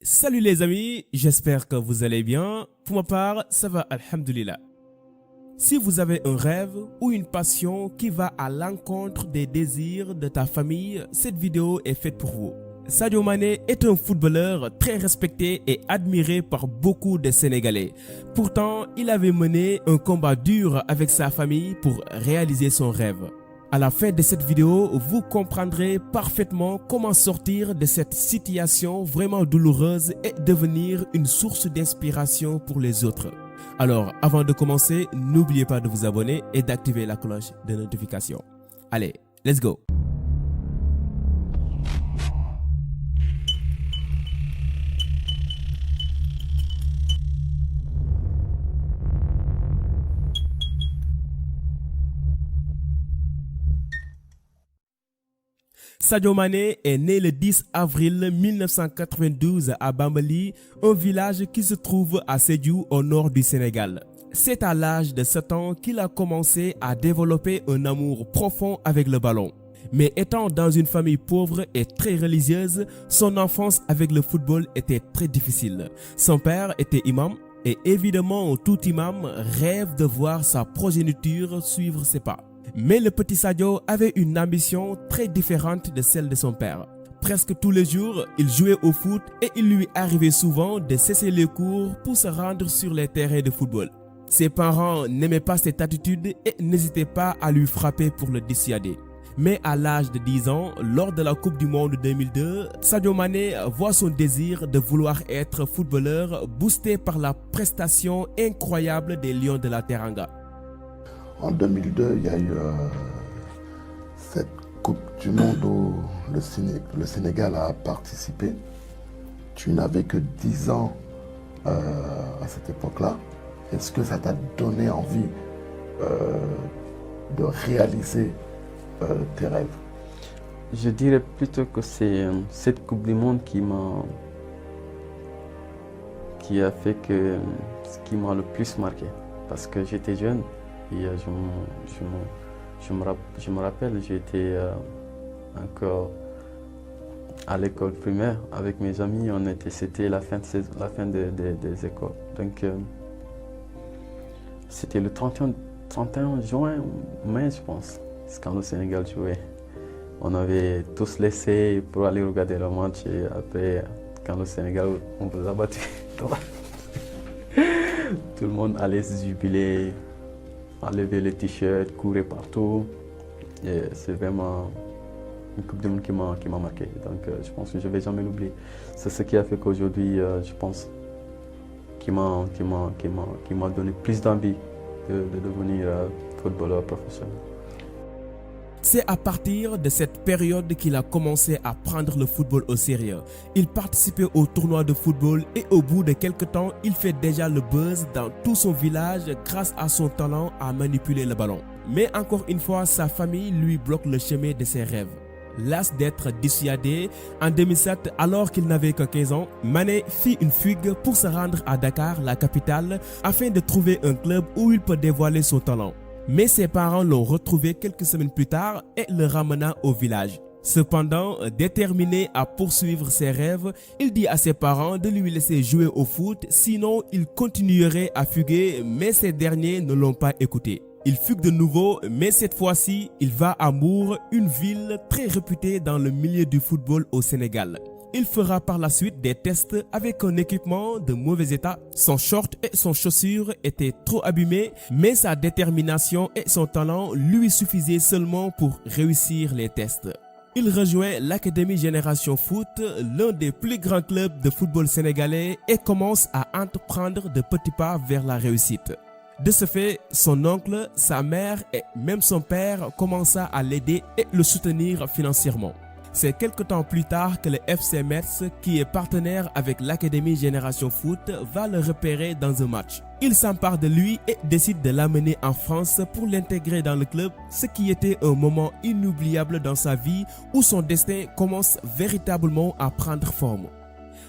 Salut les amis, j'espère que vous allez bien. Pour ma part, ça va, alhamdoulilah. Si vous avez un rêve ou une passion qui va à l'encontre des désirs de ta famille, cette vidéo est faite pour vous. Sadio Mané est un footballeur très respecté et admiré par beaucoup de Sénégalais. Pourtant, il avait mené un combat dur avec sa famille pour réaliser son rêve. À la fin de cette vidéo, vous comprendrez parfaitement comment sortir de cette situation vraiment douloureuse et devenir une source d'inspiration pour les autres. Alors, avant de commencer, n'oubliez pas de vous abonner et d'activer la cloche de notification. Allez, let's go! Sadio Mané est né le 10 avril 1992 à Bambali, un village qui se trouve à Sédhiou au nord du Sénégal. C'est à l'âge de 7 ans qu'il a commencé à développer un amour profond avec le ballon. Mais étant dans une famille pauvre et très religieuse, son enfance avec le football était très difficile. Son père était imam et évidemment tout imam rêve de voir sa progéniture suivre ses pas. Mais le petit Sadio avait une ambition très différente de celle de son père. Presque tous les jours, il jouait au foot et il lui arrivait souvent de cesser les cours pour se rendre sur les terrains de football. Ses parents n'aimaient pas cette attitude et n'hésitaient pas à lui frapper pour le dissuader. Mais à l'âge de 10 ans, lors de la Coupe du Monde 2002, Sadio Mané voit son désir de vouloir être footballeur boosté par la prestation incroyable des Lions de la Teranga. En 2002, il y a eu cette Coupe du Monde où le Sénégal a participé. Tu n'avais que 10 ans à cette époque-là. Est-ce que ça t'a donné envie de réaliser tes rêves? Je dirais plutôt que c'est cette Coupe du Monde qui a fait que ce qui m'a le plus marqué. Parce que j'étais jeune. Et je me rappelle, j'étais encore à l'école primaire avec mes amis. C'était la fin des écoles. Donc, c'était le 31 juin, mai, je pense, quand le Sénégal jouait. On avait tous laissé pour aller regarder le match et après, quand le Sénégal, on vous a battu, tout le monde allait se jubiler. Enlever les t-shirts, courir partout. Et c'est vraiment une Coupe du Monde qui m'a marqué. Donc je pense que je ne vais jamais l'oublier. C'est ce qui a fait qu'aujourd'hui, je pense, qui m'a donné plus d'envie de devenir footballeur professionnel. C'est à partir de cette période qu'il a commencé à prendre le football au sérieux. Il participait aux tournois de football et au bout de quelques temps, il fait déjà le buzz dans tout son village grâce à son talent à manipuler le ballon. Mais encore une fois, sa famille lui bloque le chemin de ses rêves. Las d'être dissuadé, en 2007, alors qu'il n'avait que 15 ans, Mané fit une fugue pour se rendre à Dakar, la capitale, afin de trouver un club où il peut dévoiler son talent. Mais ses parents l'ont retrouvé quelques semaines plus tard et le ramena au village. Cependant, déterminé à poursuivre ses rêves, il dit à ses parents de lui laisser jouer au foot, sinon il continuerait à fuguer, mais ces derniers ne l'ont pas écouté. Il fugue de nouveau, mais cette fois-ci, il va à Mbour, une ville très réputée dans le milieu du football au Sénégal. Il fera par la suite des tests avec un équipement de mauvais état. Son short et son chaussure étaient trop abîmés, mais sa détermination et son talent lui suffisaient seulement pour réussir les tests. Il rejoint l'Académie Génération Foot, l'un des plus grands clubs de football sénégalais, et commence à entreprendre de petits pas vers la réussite. De ce fait, son oncle, sa mère et même son père commença à l'aider et le soutenir financièrement. C'est quelque temps plus tard que le FC Metz, qui est partenaire avec l'Académie Génération Foot, va le repérer dans un match. Il s'empare de lui et décide de l'amener en France pour l'intégrer dans le club, ce qui était un moment inoubliable dans sa vie où son destin commence véritablement à prendre forme.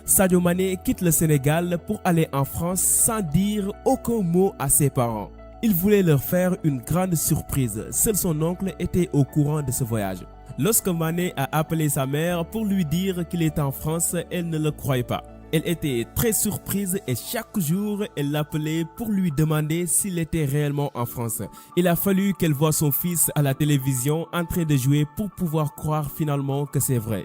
Sadio Mané quitte le Sénégal pour aller en France sans dire aucun mot à ses parents. Il voulait leur faire une grande surprise. Seul son oncle était au courant de ce voyage. Lorsque Mané a appelé sa mère pour lui dire qu'il était en France, elle ne le croyait pas. Elle était très surprise et chaque jour, elle l'appelait pour lui demander s'il était réellement en France. Il a fallu qu'elle voie son fils à la télévision en train de jouer pour pouvoir croire finalement que c'est vrai.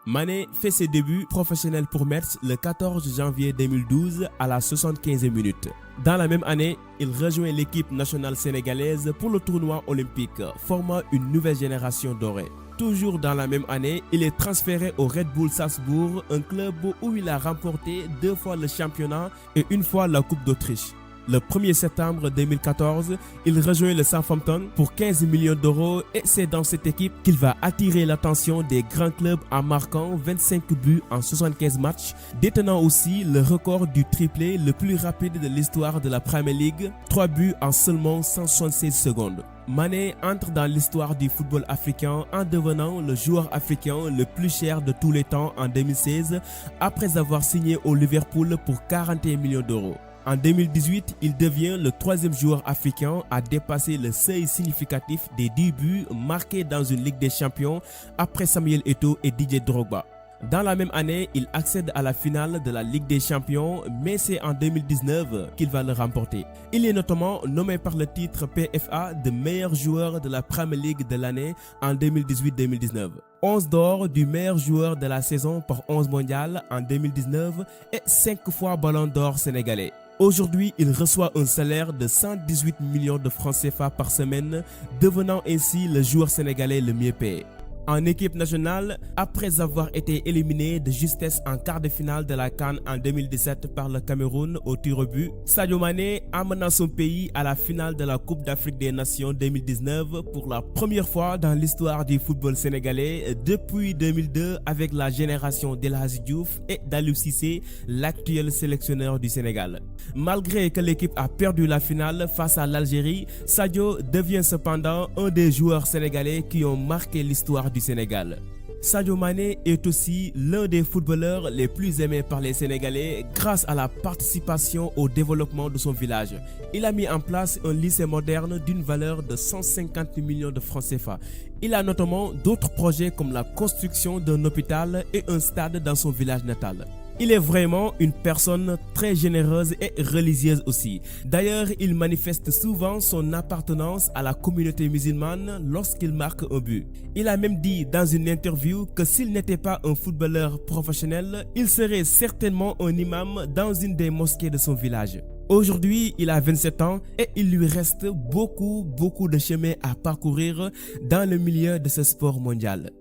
Mané fait ses débuts professionnels pour Metz le 14 janvier 2012 à la 75e minute. Dans la même année, il rejoint l'équipe nationale sénégalaise pour le tournoi olympique, formant une nouvelle génération dorée. Toujours dans la même année, il est transféré au Red Bull Salzbourg, un club où il a remporté 2 fois le championnat et 1 fois la Coupe d'Autriche. Le 1er septembre 2014, il rejoint le Southampton pour 15 millions d'euros et c'est dans cette équipe qu'il va attirer l'attention des grands clubs en marquant 25 buts en 75 matchs, détenant aussi le record du triplé le plus rapide de l'histoire de la Premier League, 3 buts en seulement 176 secondes. Mané entre dans l'histoire du football africain en devenant le joueur africain le plus cher de tous les temps en 2016 après avoir signé au Liverpool pour 41 millions d'euros. En 2018, il devient le 3e joueur africain à dépasser le seuil significatif des 10 buts marqués dans une Ligue des Champions après Samuel Eto'o et Didier Drogba. Dans la même année, il accède à la finale de la Ligue des Champions, mais c'est en 2019 qu'il va le remporter. Il est notamment nommé par le titre PFA de meilleur joueur de la Premier League de l'année en 2018-2019. 11 d'or du meilleur joueur de la saison par 11 mondial en 2019 et 5 fois ballon d'or sénégalais. Aujourd'hui, il reçoit un salaire de 118 millions de francs CFA par semaine, devenant ainsi le joueur sénégalais le mieux payé. En équipe nationale, après avoir été éliminé de justesse en quart de finale de la CAN en 2017 par le Cameroun au tir au but, Sadio Mané amena son pays à la finale de la Coupe d'Afrique des Nations 2019 pour la première fois dans l'histoire du football sénégalais depuis 2002 avec la génération d'El Hadji Diouf et d'Aliou Cissé, l'actuel sélectionneur du Sénégal. Malgré que l'équipe a perdu la finale face à l'Algérie, Sadio devient cependant un des joueurs sénégalais qui ont marqué l'histoire du Sénégal. Sadio Mané est aussi l'un des footballeurs les plus aimés par les Sénégalais grâce à la participation au développement de son village. Il a mis en place un lycée moderne d'une valeur de 150 millions de francs CFA. Il a notamment d'autres projets comme la construction d'un hôpital et un stade dans son village natal. Il est vraiment une personne très généreuse et religieuse aussi. D'ailleurs, il manifeste souvent son appartenance à la communauté musulmane lorsqu'il marque un but. Il a même dit dans une interview que s'il n'était pas un footballeur professionnel, il serait certainement un imam dans une des mosquées de son village. Aujourd'hui, il a 27 ans et il lui reste beaucoup de chemin à parcourir dans le milieu de ce sport mondial.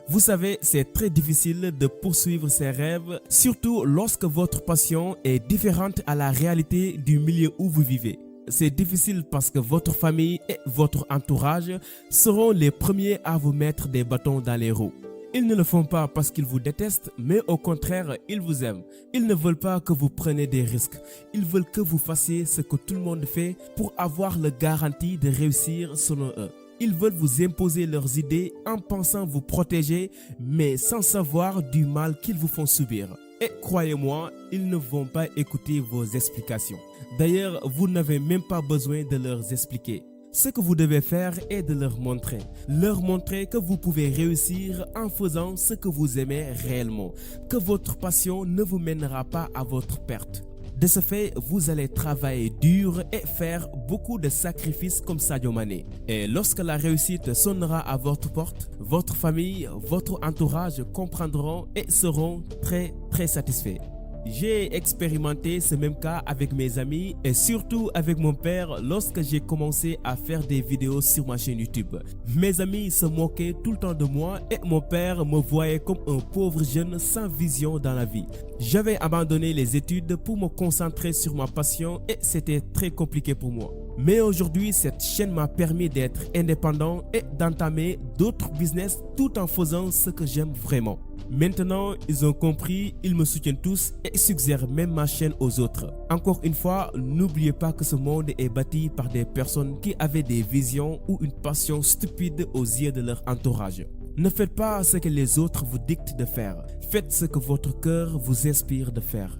Vous savez, c'est très difficile de poursuivre ses rêves, surtout lorsque votre passion est différente à la réalité du milieu où vous vivez. C'est difficile parce que votre famille et votre entourage seront les premiers à vous mettre des bâtons dans les roues. Ils ne le font pas parce qu'ils vous détestent, mais au contraire, ils vous aiment. Ils ne veulent pas que vous preniez des risques. Ils veulent que vous fassiez ce que tout le monde fait pour avoir la garantie de réussir selon eux. Ils veulent vous imposer leurs idées en pensant vous protéger, mais sans savoir du mal qu'ils vous font subir. Et croyez-moi, ils ne vont pas écouter vos explications. D'ailleurs, vous n'avez même pas besoin de leur expliquer. Ce que vous devez faire est de leur montrer que vous pouvez réussir en faisant ce que vous aimez réellement, que votre passion ne vous mènera pas à votre perte. De ce fait, vous allez travailler dur et faire beaucoup de sacrifices comme Sadio Mané. Et lorsque la réussite sonnera à votre porte, votre famille, votre entourage comprendront et seront très satisfaits. J'ai expérimenté ce même cas avec mes amis et surtout avec mon père lorsque j'ai commencé à faire des vidéos sur ma chaîne YouTube. Mes amis se moquaient tout le temps de moi et mon père me voyait comme un pauvre jeune sans vision dans la vie. J'avais abandonné les études pour me concentrer sur ma passion et c'était très compliqué pour moi. Mais aujourd'hui, cette chaîne m'a permis d'être indépendant et d'entamer d'autres business tout en faisant ce que j'aime vraiment. Maintenant, ils ont compris, ils me soutiennent tous et suggèrent même ma chaîne aux autres. Encore une fois, n'oubliez pas que ce monde est bâti par des personnes qui avaient des visions ou une passion stupide aux yeux de leur entourage. Ne faites pas ce que les autres vous dictent de faire. Faites ce que votre cœur vous inspire de faire.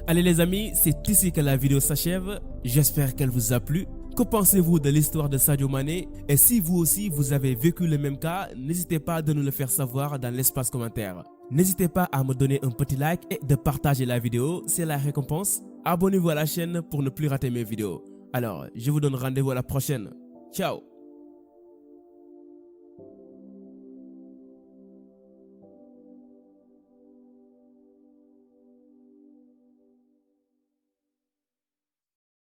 Allez les amis, c'est ici que la vidéo s'achève. J'espère qu'elle vous a plu. Que pensez-vous de l'histoire de Sadio Mané? Et si vous aussi vous avez vécu le même cas, n'hésitez pas à nous le faire savoir dans l'espace commentaire. N'hésitez pas à me donner un petit like et de partager la vidéo, c'est la récompense. Abonnez-vous à la chaîne pour ne plus rater mes vidéos. Alors, je vous donne rendez-vous à la prochaine. Ciao!